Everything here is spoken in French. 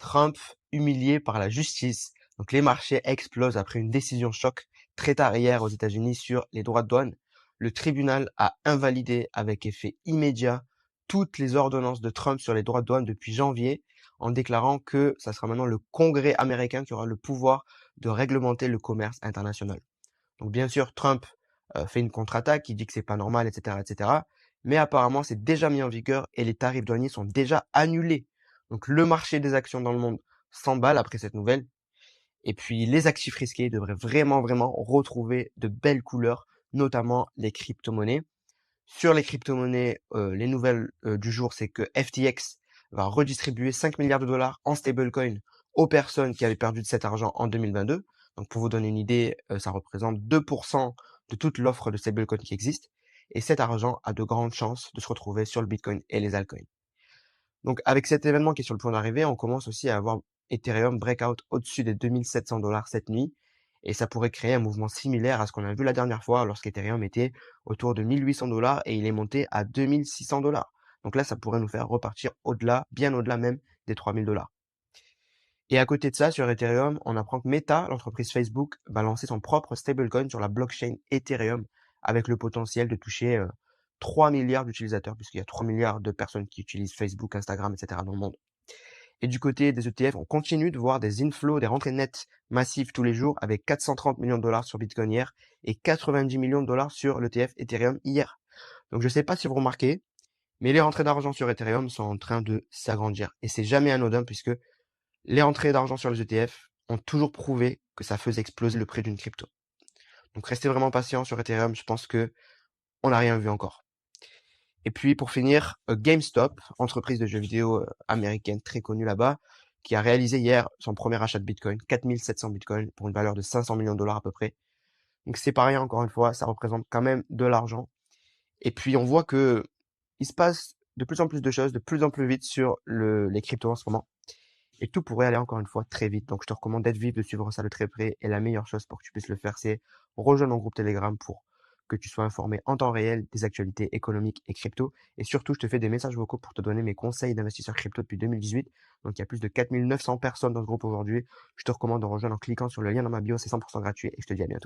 Trump humilié par la justice. Donc les marchés explosent après une décision choc très tard hier aux États-Unis sur les droits de douane. Le tribunal a invalidé avec effet immédiat toutes les ordonnances de Trump sur les droits de douane depuis janvier en déclarant que ça sera maintenant le Congrès américain qui aura le pouvoir de réglementer le commerce international. Donc bien sûr, Trump fait une contre-attaque, il dit que c'est pas normal, etc., etc. Mais apparemment, c'est déjà mis en vigueur et les tarifs douaniers sont déjà annulés. Donc le marché des actions dans le monde s'emballe après cette nouvelle. Et puis les actifs risqués devraient vraiment retrouver de belles couleurs, notamment les crypto-monnaies. Sur les crypto-monnaies, les nouvelles du jour, c'est que FTX va redistribuer 5 milliards de dollars en stablecoin aux personnes qui avaient perdu de cet argent en 2022. Donc pour vous donner une idée, ça représente 2% de toute l'offre de stablecoin qui existe. Et cet argent a de grandes chances de se retrouver sur le Bitcoin et les altcoins. Donc avec cet événement qui est sur le point d'arriver, on commence aussi à avoir Ethereum breakout au-dessus des 2700 dollars cette nuit. Et ça pourrait créer un mouvement similaire à ce qu'on a vu la dernière fois lorsqu'Ethereum était autour de 1800 dollars et il est monté à 2600 dollars. Donc là, ça pourrait nous faire repartir au-delà, bien au-delà même des 3000 dollars. Et à côté de ça, sur Ethereum, on apprend que Meta, l'entreprise Facebook, va lancer son propre stablecoin sur la blockchain Ethereum avec le potentiel de toucher 3 milliards d'utilisateurs puisqu'il y a 3 milliards de personnes qui utilisent Facebook, Instagram, etc. dans le monde. Et du côté des ETF, on continue de voir des inflows, des rentrées nettes massives tous les jours avec 430 millions de dollars sur Bitcoin hier et 90 millions de dollars sur l'ETF Ethereum hier. Donc je ne sais pas si vous remarquez, mais les rentrées d'argent sur Ethereum sont en train de s'agrandir. Et c'est jamais anodin puisque les rentrées d'argent sur les ETF ont toujours prouvé que ça faisait exploser le prix d'une crypto. Donc restez vraiment patient sur Ethereum, je pense que on n'a rien vu encore. Et puis pour finir, GameStop, entreprise de jeux vidéo américaine très connue là-bas, qui a réalisé hier son premier achat de Bitcoin, 4700 Bitcoin pour une valeur de 500 millions de dollars à peu près. Donc c'est pas rien encore une fois, ça représente quand même de l'argent. Et puis on voit que il se passe de plus en plus de choses, de plus en plus vite sur les cryptos en ce moment. Et tout pourrait aller encore une fois très vite. Donc je te recommande d'être vif, de suivre ça de très près. Et la meilleure chose pour que tu puisses le faire, c'est rejoindre mon groupe Telegram pour que tu sois informé en temps réel des actualités économiques et crypto. Et surtout, je te fais des messages vocaux pour te donner mes conseils d'investisseurs crypto depuis 2018. Donc il y a plus de 4900 personnes dans ce groupe aujourd'hui. Je te recommande de rejoindre en cliquant sur le lien dans ma bio, c'est 100% gratuit et je te dis à bientôt.